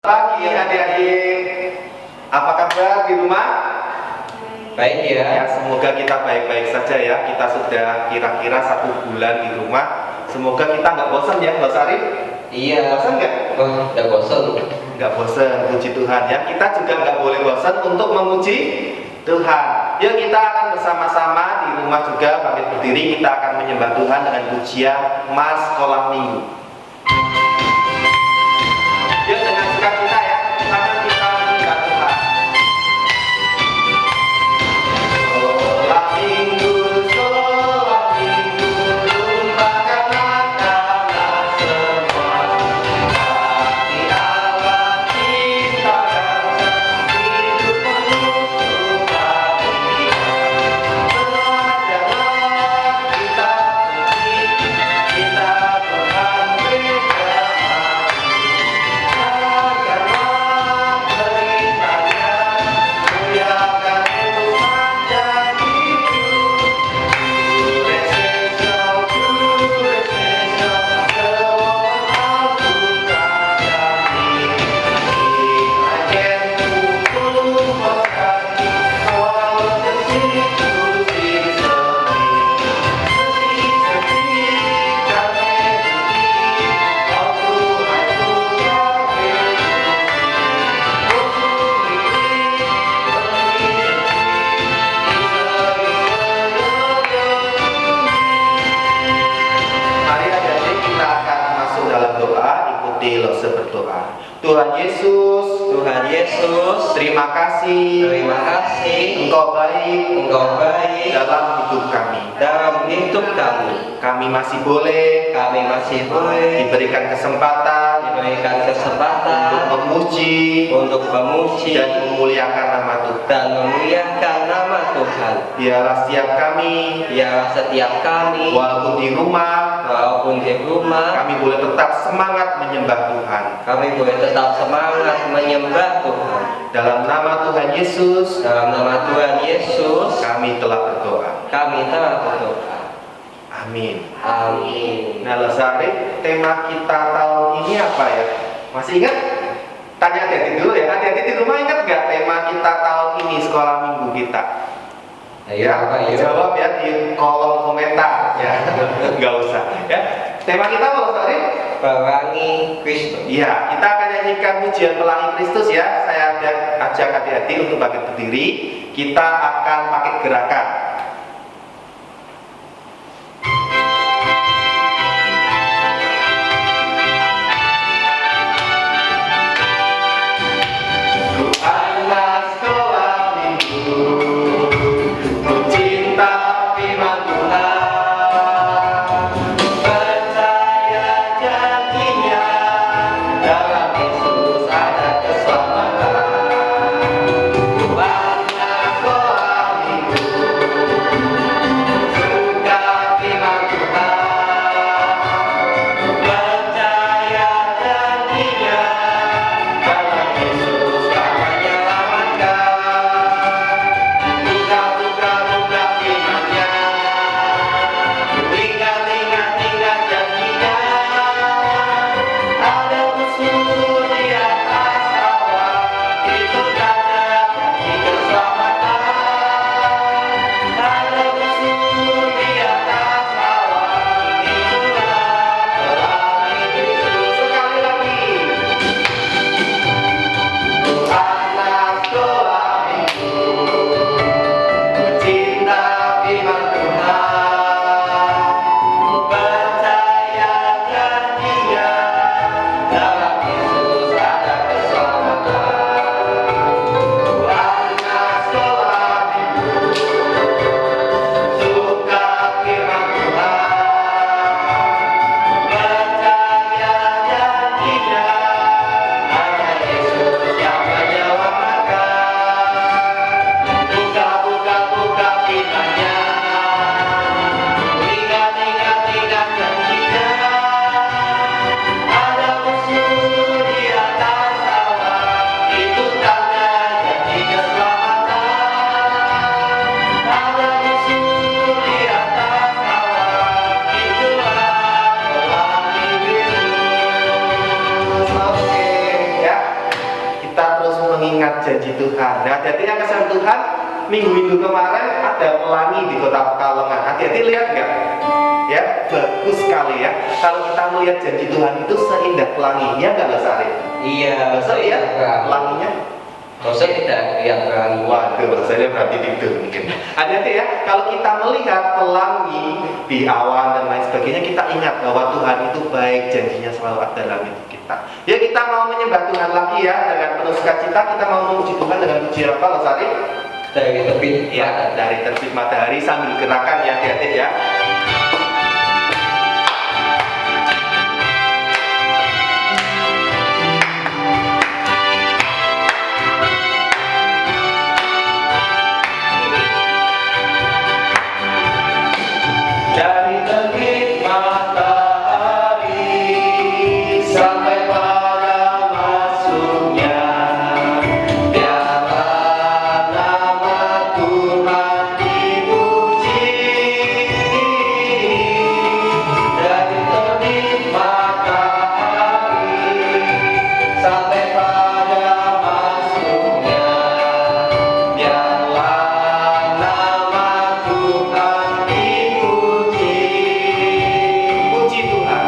Pagi adik-adik, apa kabar di rumah? Baik ya. Ya, semoga kita baik-baik saja ya. Kita sudah kira-kira 1 bulan di rumah. Semoga kita nggak bosan ya, Mbak Sari? Iya. Bosan nggak? Oh, nggak bosan. Nggak bosan, puji Tuhan ya. Kita juga nggak boleh bosan untuk memuji Tuhan. Yuk kita akan bersama-sama di rumah juga bangkit berdiri. Kita akan menyembah Tuhan dengan pujian Mas Sekolah Minggu. Yuk dengan sukacita ya, sama kita menyembah Tuhan. Sekolah Minggu, lupakan anak-anak semua. Bagi Allah cinta dan hidup penuh sukacita. Belajarlah kita puji, kita Tuhan berdamai. Hargalah beritanya, muliakan Tuhan dan hidup. Tuhan spesial, semoga Tuhan kami. Agen hukum berkati, walau institusi seni. Seni dan melodi, oh Tuhan punya Mari adik-adik kita akan masuk dalam doa, ikuti Lose berdoa. Tuhan Yesus, Tuhan Yesus, terima kasih, Engkau baik dalam hidup kami. dalam hidup kami. Kami masih boleh diberikan kesempatan untuk memuji untuk memuji dan memuliakan nama Tuhan. dan memuliakan nama Tuhan. Biarlah setiap kami, walaupun di rumah, kami boleh tetap semangat menyembah Tuhan. kami boleh tetap semangat menyembah Tuhan. Dalam nama Tuhan Yesus, Dalam nama Tuhan Yesus, kami telah berdoa. kami telah berdoa. Amin. Amin. Nah, Lestari, tema kita tahun ini apa ya? Masih ingat? Tanya adik-adik dulu ya. Adik-adik di rumah ingat nggak tema kita tahun ini, sekolah minggu kita? Ayo. Jawab ya di kolom komentar ya. Nggak usah ya. Tema kita apa, Lestari? Pelangi Kristus. Iya, kita akan nyanyikan pujian Pelangi Kristus ya. Saya ajak adik-adik untuk bangkit berdiri. Kita akan pakai gerakan. Ku anak sekolah minggu, ku cinta firman Tuhan, percaya janjinya, dalam Yesus ada keselamatan. Ku anak sekolah minggu, mengingat janji Tuhan. Nah, jadi yang kesan Tuhan minggu-minggu kemarin ada pelangi di kota Pekalongan. Hati-hati lihat nggak? Ya, bagus sekali ya. Kalau kita melihat janji Tuhan itu seindah pelangi, ya nggak Mas Arif? Iya, Masa ya pelanginya? Masa tidak lihat pelangi. Waduh, saya berarti tidur mungkin. Hati-hati ya, kalau kita melihat pelangi di awan dan lain sebagainya, kita ingat bahwa Tuhan itu baik, janjinya selalu ada dalam hidup kita. Ya, kita mau menyembah Tuhan lagi ya, dengan penuh sukacita. Kita mau memuji Tuhan dengan puji apa, Mas Arif? Dari terbit. Ya, dari terbit matahari sambil gerakan ya, hati-hati ya. Dari terbit matahari sampai pada masuknya, biarlah nama Tuhan dipuji. Dari terbit matahari sampai pada masuknya, biarlah nama Tuhan dipuji. Puji Tuhan.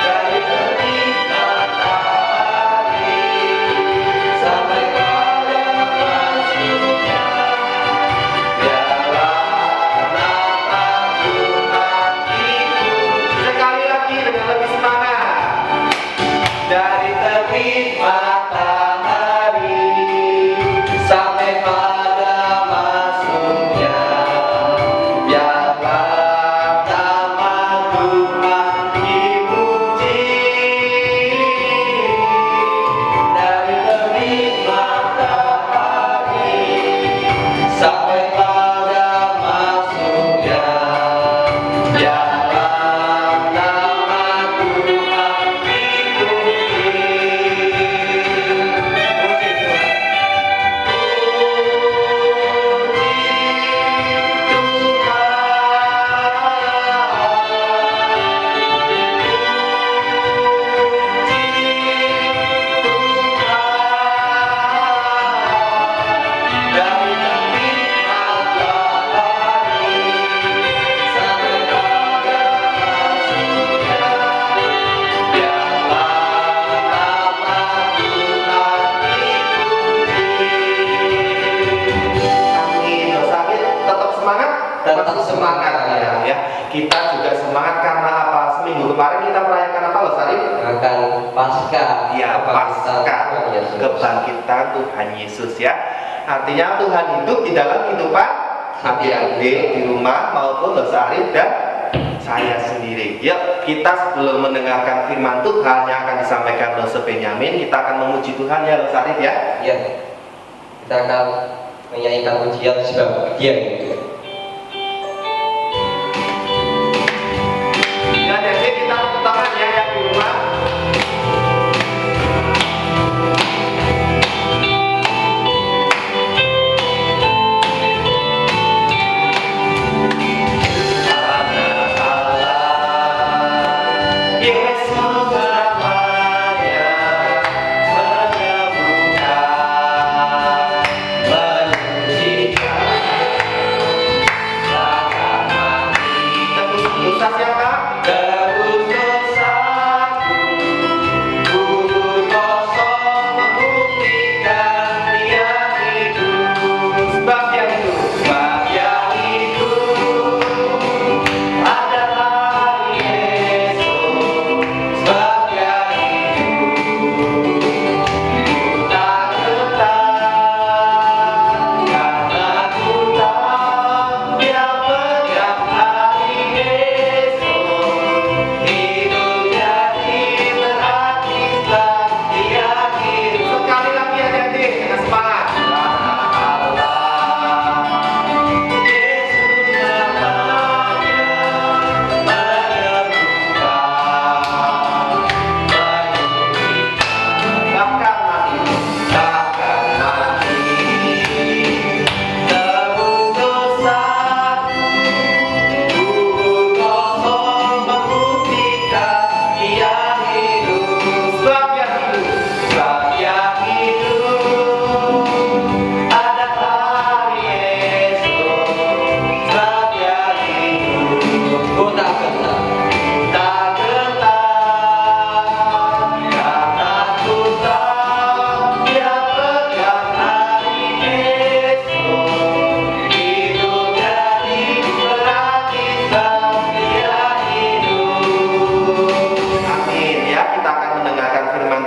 Dari terbit matahari sampai pada masuknya, biarlah nama Tuhan dipuji. Sekali lagi dengan lebih semangat. Dari terbit matahari sampai pada masuknya, biarlah nama Tuhan dipuji. Dari terbit matahari sampai pada masuknya, biarlah nama Tuhan dipuji. Puji Tuhan. Dari terbit matahari sampai pada masuknya, biarlah nama Tuhan dipuji. Amin. Sakit tetap semangat, Tetap semangat, ya. Kita juga semangat karena apa? Seminggu kemarin kita merayakan apa loh, Sarif? Akan pasca. Ya, Kebangkitan pasca Tuhan Yesus. kebangkitan Tuhan Yesus ya. Artinya Tuhan hidup di dalam kehidupan adik-adik di rumah maupun Loh Sarif dan saya sendiri. Yuk, kita sebelum mendengarkan firman Tuhan yang akan disampaikan Loh Benyamin, kita akan memuji Tuhan ya Loh Sarif ya. Ya, kita akan menyanyikan pujian sebab dia itu. Ya, jadi kita tepuk tangan ya yang di rumah. Yesus namanya menyembuhkan, menyucikan.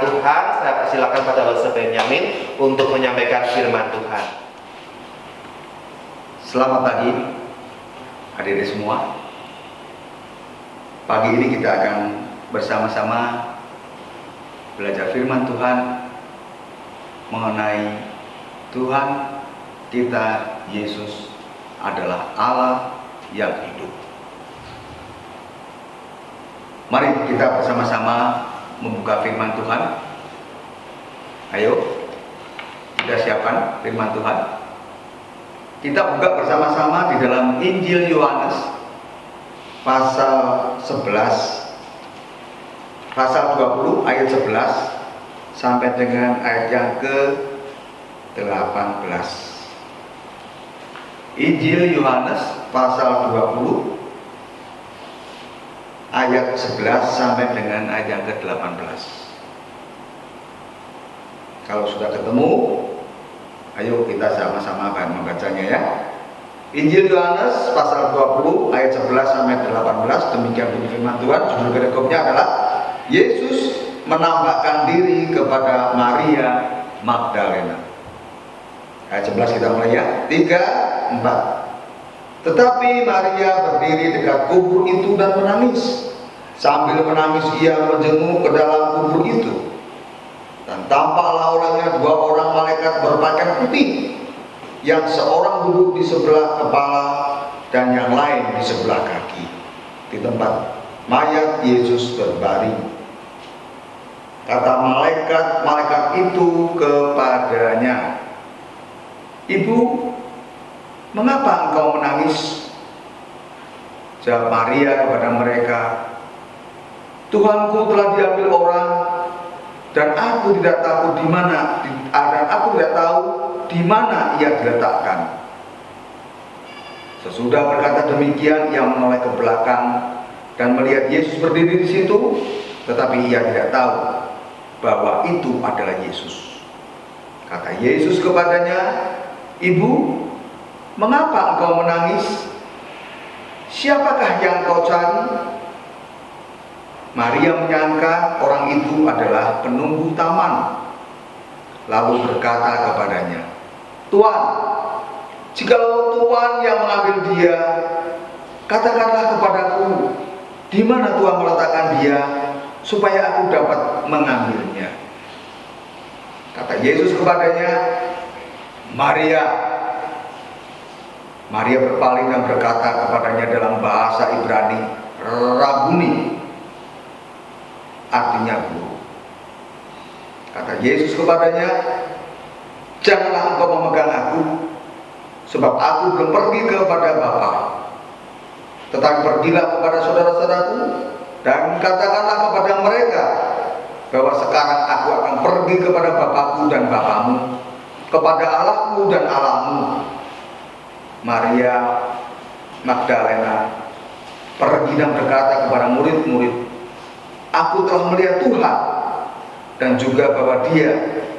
Tuhan. Saya persilakan pada Pastor Benyamin untuk menyampaikan firman Tuhan. Selamat pagi adik-adik semua. Pagi ini kita akan bersama-sama belajar firman Tuhan mengenai Tuhan kita Yesus adalah Allah yang hidup. Mari kita bersama-sama membuka firman Tuhan. Ayo kita siapkan firman Tuhan. Kita buka bersama-sama di dalam Injil Yohanes pasal 11, pasal 20 ayat 11 sampai dengan ayat yang ke-18. Injil Yohanes pasal 20 ayat 11 sampai dengan ayat yang ke-18. Kalau sudah ketemu, ayo kita sama-sama akan membacanya ya. Injil Yohanes pasal 20 ayat 11 sampai 18, demikian bunyi firman Tuhan. Judul perikopnya adalah Yesus menampakkan diri kepada Maria Magdalena. Ayat 11 kita mulai ya. 3, 4. Tetapi Maria berdiri dekat kubur itu dan menangis. Sambil menangis ia menjenguk ke dalam kubur itu. Dan tampaklah olehnya 2 orang malaikat berpakaian putih, yang seorang duduk di sebelah kepala dan yang lain di sebelah kaki, di tempat mayat Yesus berbaring. Kata malaikat itu kepadanya, "Ibu, mengapa engkau menangis?" Jawab Maria kepada mereka, "Tuhanku telah diambil orang, dan aku tidak tahu di mana ia diletakkan." Sesudah berkata demikian, ia menoleh ke belakang dan melihat Yesus berdiri di situ, tetapi ia tidak tahu bahwa itu adalah Yesus. Kata Yesus kepadanya, "Ibu, mengapa engkau menangis? Siapakah yang kau cari?" Maria menyangka orang itu adalah penunggu taman, lalu berkata kepadanya, "Tuan, jikalau Tuhan yang mengambil dia, katakanlah kepadaku di mana Tuhan meletakkan dia, supaya aku dapat mengambilnya." Kata Yesus kepadanya, "Maria." Maria berpaling dan berkata kepadanya dalam bahasa Ibrani, "Rabuni," artinya guru. Kata Yesus kepadanya, "Janganlah engkau memegang aku, sebab aku belum pergi kepada Bapa. Tetapi pergilah kepada saudara-saudaraku dan katakanlah kepada mereka bahwa sekarang aku akan pergi kepada Bapakku dan Bapamu, kepada Allahku dan Allahmu." Maria Magdalena pergi dan berkata kepada murid-murid, "Aku telah melihat Tuhan," dan juga bahwa Dia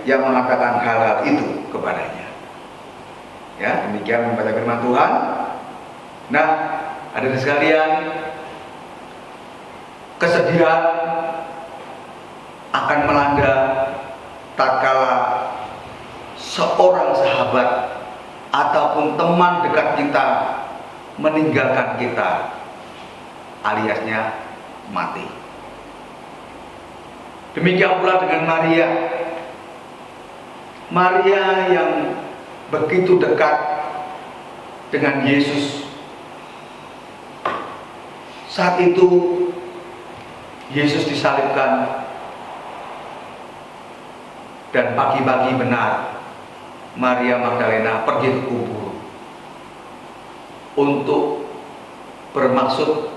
yang mengatakan hal-hal itu kepadanya. Ya, demikian membaca firman Tuhan. Nah, hadirin sekalian, kesedihan akan melanda tatkala seorang sahabat ataupun teman dekat kita meninggalkan kita, aliasnya mati. Demikian pula dengan Maria. Maria yang begitu dekat dengan Yesus. Saat itu Yesus disalibkan, dan pagi-pagi benar Maria Magdalena pergi ke kubur untuk bermaksud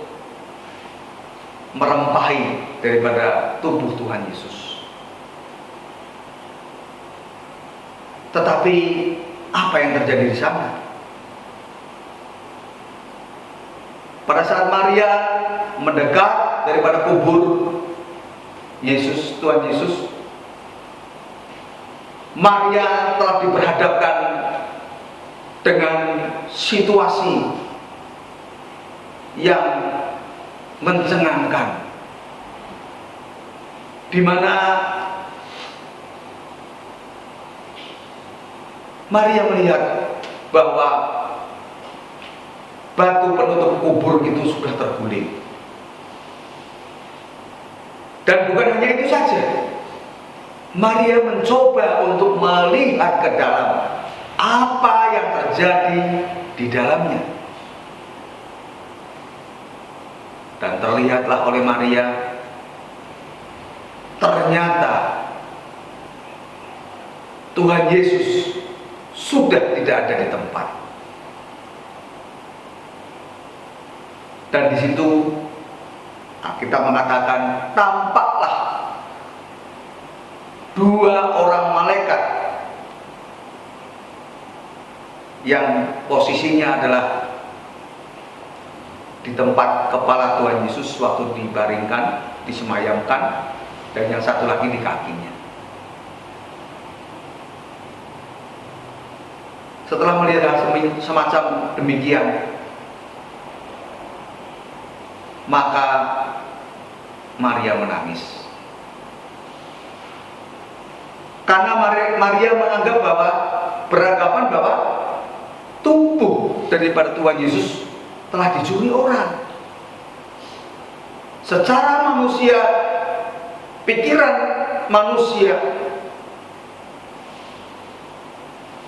merempahi daripada tubuh Tuhan Yesus. Tetapi apa yang terjadi di sana? Pada saat Maria mendekat daripada kubur Yesus, Tuhan Yesus, Maria telah diperhadapkan dengan situasi yang mencengangkan, di mana Maria melihat bahwa batu penutup kubur itu sudah terguling. Dan bukan hanya itu saja, Maria mencoba untuk melihat ke dalam apa yang terjadi di dalamnya. Dan terlihatlah oleh Maria, ternyata Tuhan Yesus sudah tidak ada di tempat. Dan di situ kita mengatakan tampaklah dua orang malaikat yang posisinya adalah di tempat kepala Tuhan Yesus waktu dibaringkan, disemayamkan, dan yang satu lagi di kakinya. Setelah melihat semacam demikian, maka Maria menangis. Karena Maria menganggap bahwa beranggapan bahwa tubuh daripada Tuhan Yesus telah dicuri orang. Secara manusia, pikiran manusia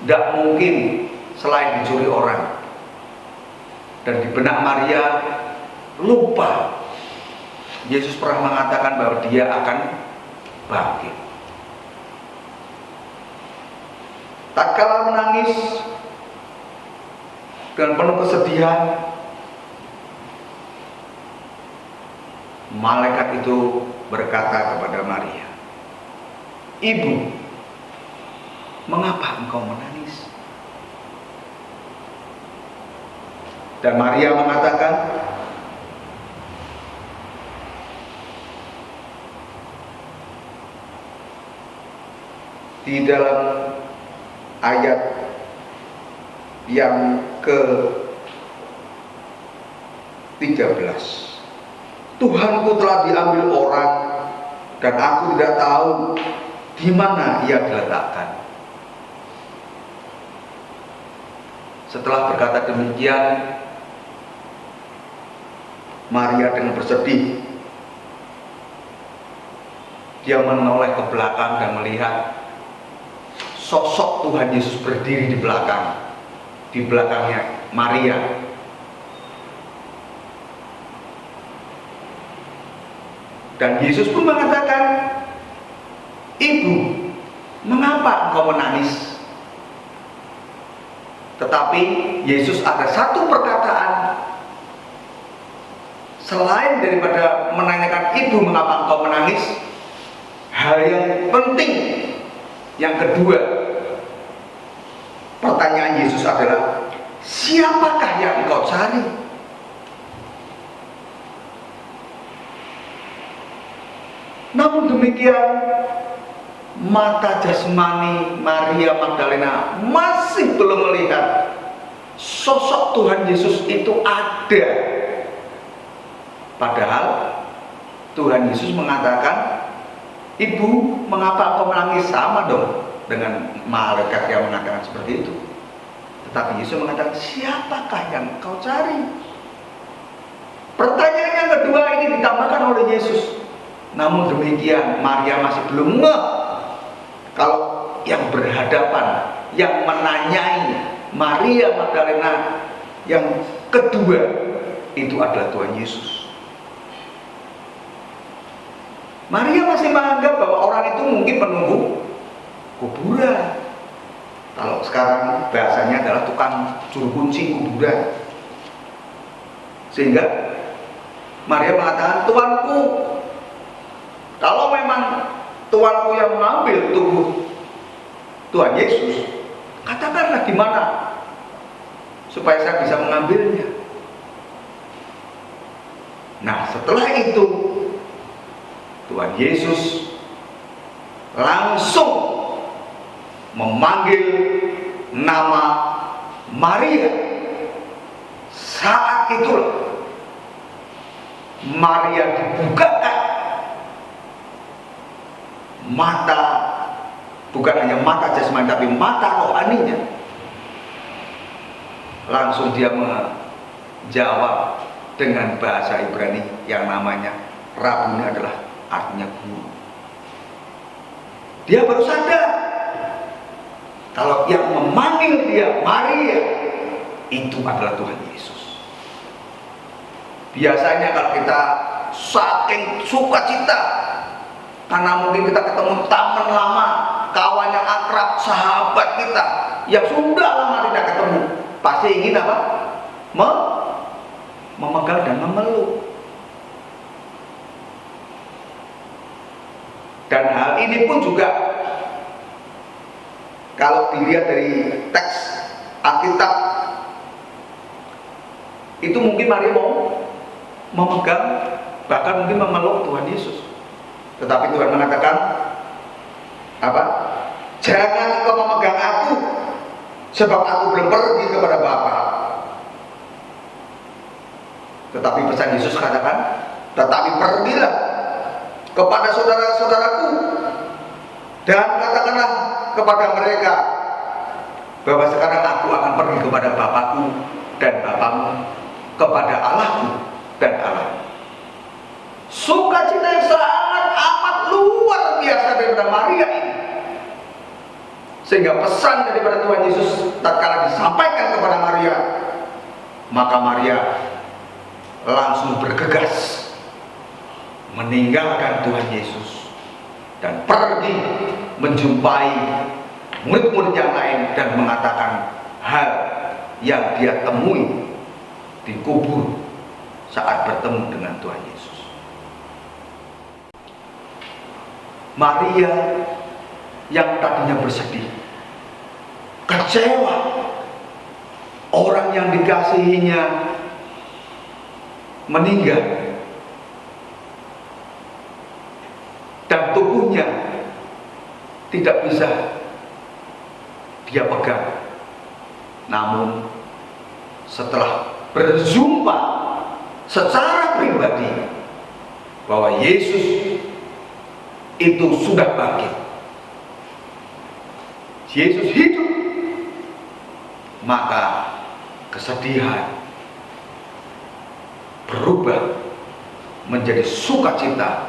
tidak mungkin selain dicuri orang. Dan di benak Maria lupa Yesus pernah mengatakan bahwa dia akan bangkit. Tatkala menangis dengan penuh kesedihan, malaikat itu berkata kepada Maria, "Ibu, mengapa engkau menangis?" Dan Maria mengatakan, di dalam ayat yang ke-13, Tuhanku telah diambil orang dan aku tidak tahu di mana ia diletakkan. Setelah berkata demikian, Maria dengan bersedih, dia menoleh ke belakang dan melihat sosok Tuhan Yesus berdiri di belakangnya Maria. Dan Yesus pun mengatakan, "Ibu, mengapa engkau menangis?" Tetapi Yesus ada satu perkataan selain daripada menanyakan, "Ibu, mengapa engkau menangis?" Hal yang penting yang kedua, pertanyaan Yesus adalah, "Siapakah yang engkau cari?" Namun demikian, mata jasmani Maria Magdalena masih belum melihat sosok Tuhan Yesus itu ada. Padahal Tuhan Yesus mengatakan, "Ibu, mengapa engkau menangis?" Sama dong dengan malaikat yang mengatakan seperti itu. Tetapi Yesus mengatakan, "Siapakah yang engkau cari?" Pertanyaan yang kedua ini ditambahkan oleh Yesus. Namun demikian, Maria masih belum ngeh kalau yang berhadapan, yang menanyai Maria Magdalena yang kedua itu adalah Tuhan Yesus. Maria masih menganggap bahwa orang itu mungkin penunggu kuburan. Kalau sekarang bahasanya adalah tukang juru kunci kuburan. Sehingga Maria mengatakan, "Tuanku, kalau memang Tuanku yang mengambil tubuh Tuhan Yesus, katakanlah di mana supaya saya bisa mengambilnya." Nah, setelah itu Tuhan Yesus langsung memanggil nama Maria. Saat itulah Maria dibukakan mata bukan hanya mata jasmani tapi mata rohaninya. Langsung dia menjawab dengan bahasa Ibrani yang namanya Rabuni adalah artinya guru. Dia baru sadar kalau yang memanggil dia Maria itu adalah Tuhan Yesus. Biasanya kalau kita saking sukacita karena mungkin kita ketemu teman lama, kawan yang akrab, sahabat kita yang sudah lama tidak ketemu, pasti ingin apa? Memegang dan memeluk. Dan hal ini pun juga kalau dilihat dari teks Alkitab, itu mungkin Maria mau memegang, bahkan mungkin memeluk Tuhan Yesus. Tetapi Tuhan mengatakan apa? Jangan engkau memegang aku, sebab aku belum pergi kepada Bapa. Tetapi pesan Yesus katakan, tetapi pergilah kepada saudara-saudaraku dan katakanlah kepada mereka bahwa sekarang aku akan pergi kepada Bapakku dan Bapamu, kepada Allahku dan Allahmu. Sukacita yang sangat amat luar biasa daripada Maria ini, sehingga pesan daripada Tuhan Yesus tatkala disampaikan kepada Maria, maka Maria langsung bergegas meninggalkan Tuhan Yesus dan pergi menjumpai murid-murid yang lain dan mengatakan hal yang dia temui di kubur saat bertemu dengan Tuhan Yesus. Maria yang tadinya bersedih, kecewa, orang yang dikasihinya meninggal dan tubuhnya tidak bisa dia pegang. Namun setelah berjumpa secara pribadi bahwa Yesus itu sudah bangkit, Yesus hidup, maka kesedihan berubah menjadi sukacita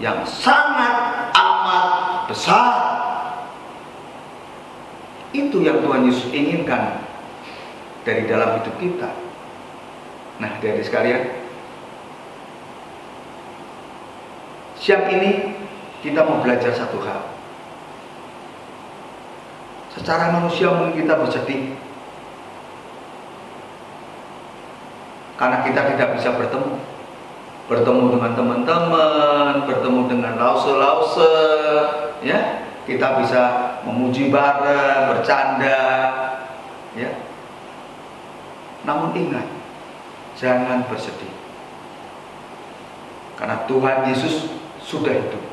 yang sangat amat besar. Itu yang Tuhan Yesus inginkan dari dalam hidup kita. Nah, adik-adik sekalian, siang ini kita mau belajar satu hal. Secara manusia mungkin kita bersedih karena kita tidak bisa bertemu dengan teman-teman, bertemu dengan lause-lause, ya. Kita bisa memuji bareng, bercanda, ya. Namun ingat, jangan bersedih, karena Tuhan Yesus sudah hidup.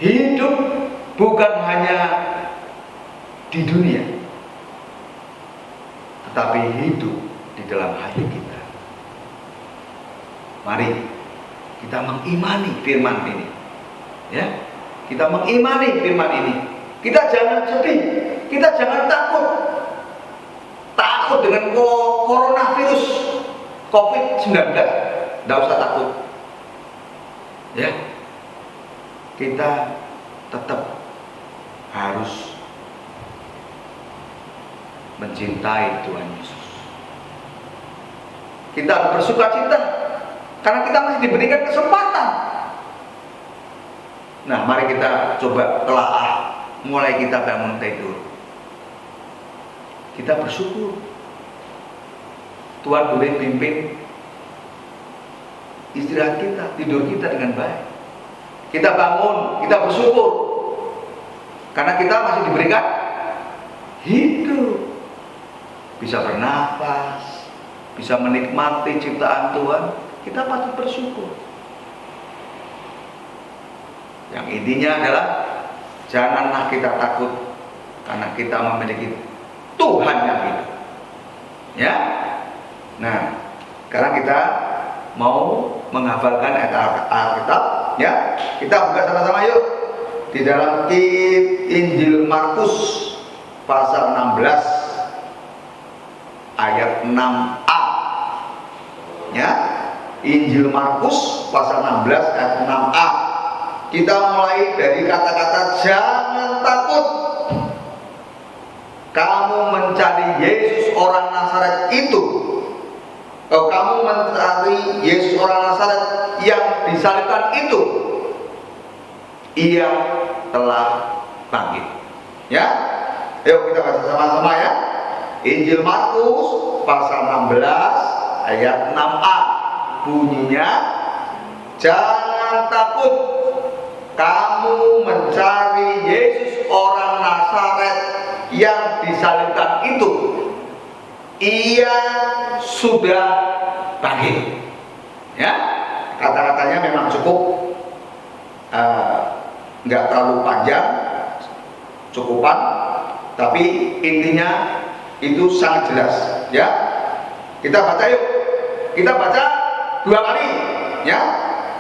Hidup bukan hanya di dunia, tetapi hidup di dalam hati kita. Mari kita mengimani firman ini, ya. Kita mengimani firman ini. Kita jangan sedih, kita jangan takut dengan coronavirus COVID-19. Tidak usah takut, ya. Kita tetap harus mencintai Tuhan Yesus. Kita harus bersukacita karena kita masih diberikan kesempatan. Nah, mari kita coba telaah mulai kita bangun tidur. Kita bersyukur Tuhan boleh pimpin istirahat kita, tidur kita dengan baik. Kita bangun, kita bersyukur karena kita masih diberikan hidup, bisa bernafas, bisa menikmati ciptaan Tuhan. Kita patut bersyukur. Yang intinya adalah janganlah kita takut karena kita memiliki Tuhan yang hidup, ya. Nah, sekarang kita mau menghafalkan ayat Alkitab, ya. Kita buka sama-sama yuk di dalam Injil Markus pasal 16 ayat 6a. Ya, Injil Markus pasal 16 ayat 6a. Kita mulai dari kata-kata jangan takut. Kamu mencari Yesus orang Nazaret itu. Kamu mencari Yesus orang Nazaret yang disalibkan itu. Ia telah bangkit. Ya, yuk kita baca sama-sama ya. Injil Markus pasal 16 ayat 6a. Bunyinya, jangan takut. Kamu mencari Yesus orang Nazaret yang disalibkan itu. Ia sudah bangkit. Ya, kata-katanya memang cukup nggak terlalu panjang, cukupan, tapi intinya itu sangat jelas. Ya, kita baca yuk. Kita baca 2 kali. Ya,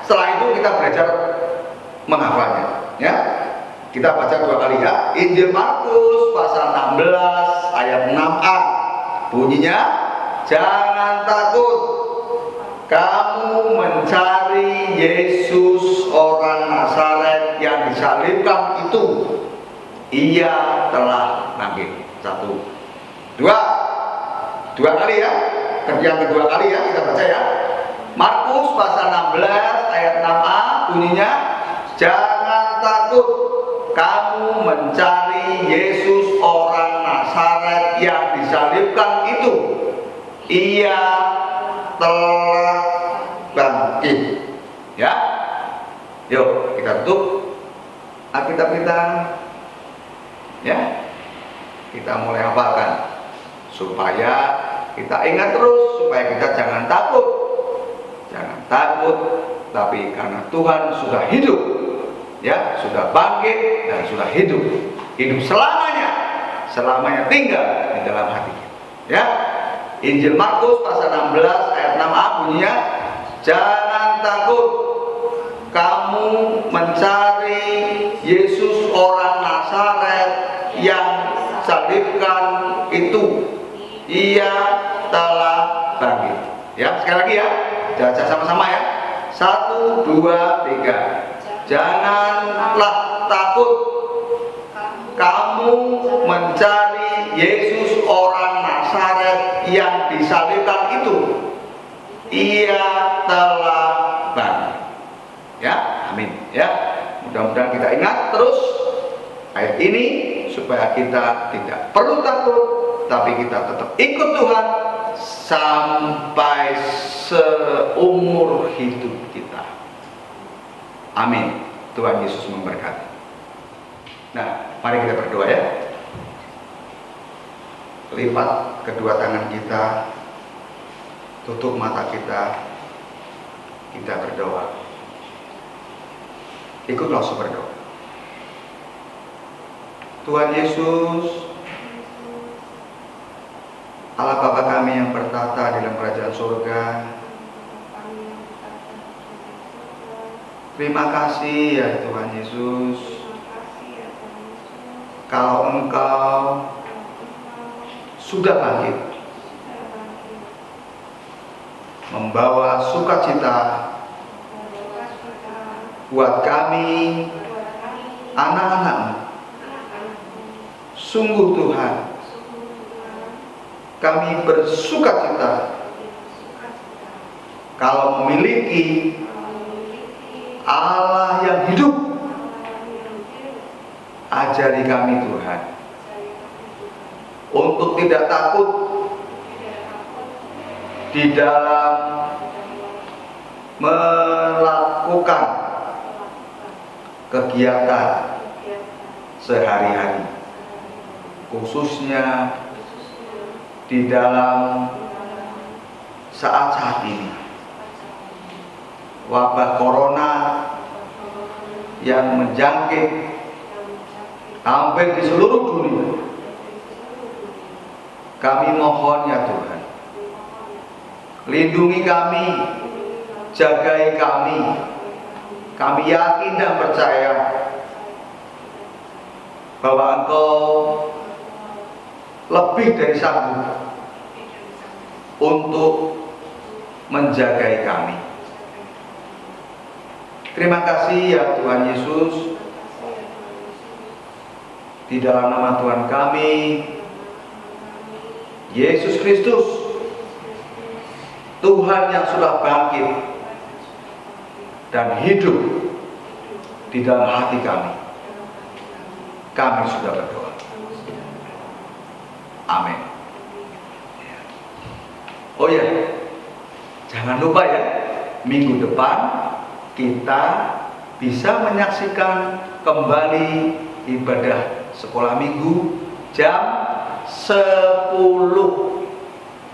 setelah itu kita belajar menghafalnya. Ya, kita baca 2 kali ya. Injil Markus pasal 16 ayat 6a. Bunyinya, jangan takut. Kamu mencari Yesus orang Nazaret yang disalibkan itu. Ia telah bangkit. 1, 2 kali ya. Yang kedua kali ya, kita baca ya. Markus pasal 16 ayat 6a. Bunyinya, jangan takut. Kamu mencari Yesus orang Nazaret yang disalibkan itu. Ia telah bangkit. Ya, yuk kita tutup Alkitab kita. Ya, kita mulai hafalkan supaya kita ingat terus, supaya kita jangan takut. Jangan takut, tapi karena Tuhan sudah hidup. Ya, sudah bangkit dan sudah hidup selamanya tinggal di dalam hati. Ya, Injil Markus pasal 16 ayat 6a bunyinya, jangan takut. Kamu mencari Yesus orang Nazaret yang salibkan itu. Ia telah bangkit. Ya, sekali lagi ya, baca sama-sama ya. 1, 2, 3. Janganlah takut. Kamu mencari Yesus orang Nazaret yang disalibkan itu. Ia telah bangkit. Ya, amin. Ya, mudah-mudahan kita ingat terus ayat ini supaya kita tidak perlu takut, tapi kita tetap ikut Tuhan sampai seumur hidup kita. Amin. Tuhan Yesus memberkati. Nah, mari kita berdoa ya. Lipat kedua tangan kita, tutup mata kita, kita berdoa. Ikut langsung berdoa. Tuhan Yesus, Allah Bapa kami yang bertata dalam kerajaan surga, terima kasih ya Tuhan Yesus. Kalau Engkau sudah bangkit, membawa sukacita buat kami, anak-anak-Mu. Sungguh Tuhan, kami bersukacita kalau memiliki Allah yang hidup. Ajari kami Tuhan untuk tidak takut di dalam melakukan kegiatan sehari-hari, khususnya di dalam saat-saat ini, wabah corona yang menjangkit hampir di seluruh dunia. Kami mohon ya Tuhan, lindungi kami, jagai kami. Kami yakin dan percaya bahwa Engkau lebih dari sanggup untuk menjagai kami. Terima kasih ya Tuhan Yesus, di dalam nama Tuhan kami Yesus Kristus, Tuhan yang sudah bangkit dan hidup di dalam hati kami. Kami sudah berdoa. Amin. Oh ya, jangan lupa ya, minggu depan kita bisa menyaksikan kembali ibadah sekolah minggu jam 10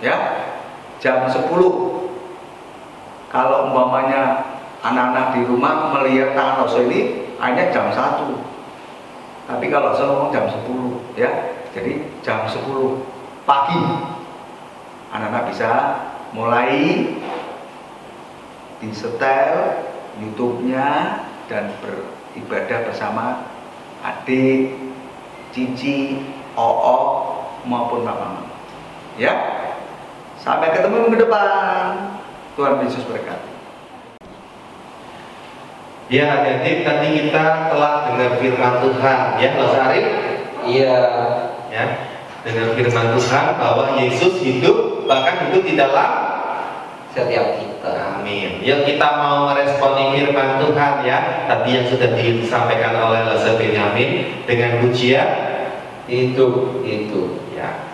ya, jam 10. Kalau umpamanya anak-anak di rumah melihat tangan Rosa ini hanya jam 1, tapi kalau saya ngomong jam 10 ya, jadi jam 10 pagi anak-anak bisa mulai disetel YouTube-nya dan beribadah bersama adik, cici, maupun mama. Ya, sampai ketemu minggu depan. Tuhan Yesus berkati. Ya, jadi tadi kita telah dengar firman Tuhan, ya, Mas Arif. Iya. Ya, dengar firman Tuhan bahwa Yesus hidup, bahkan hidup di dalam Setiap kita. Amin. Yuk kita mau meresponi firman Tuhan ya. Tadi yang sudah disampaikan oleh Lese Benyamin dengan pujian Hidup. ya.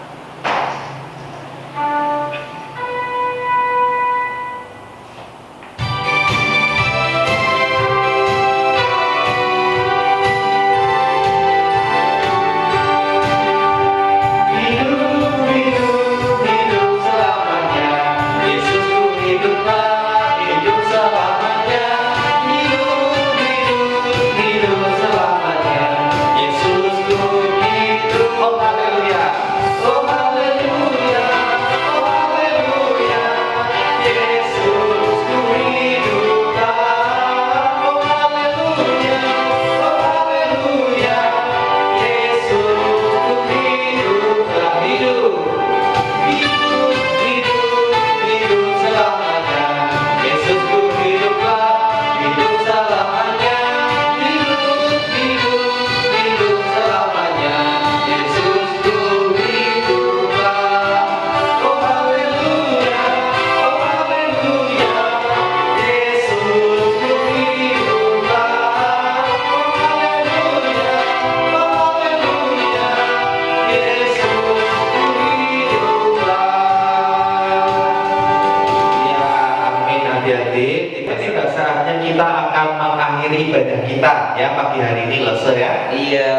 Ibadah kita ya pagi hari ini Lese ya. Iya,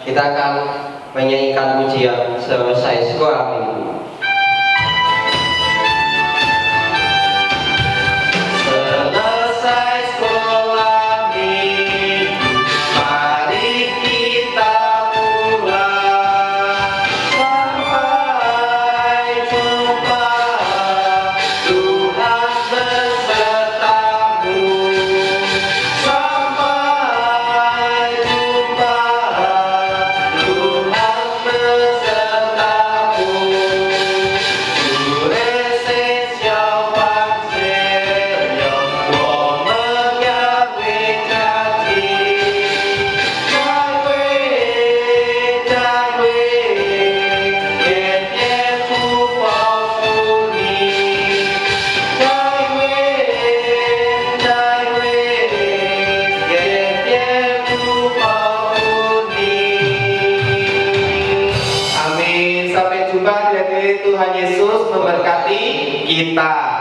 kita akan menyanyikan pujian selesai sekolah minggu. Selesai sekolah minggu, mari kita pulang. Sampai jumpa, Tuhan besertamu. Tuhan Yesus memberkati kita.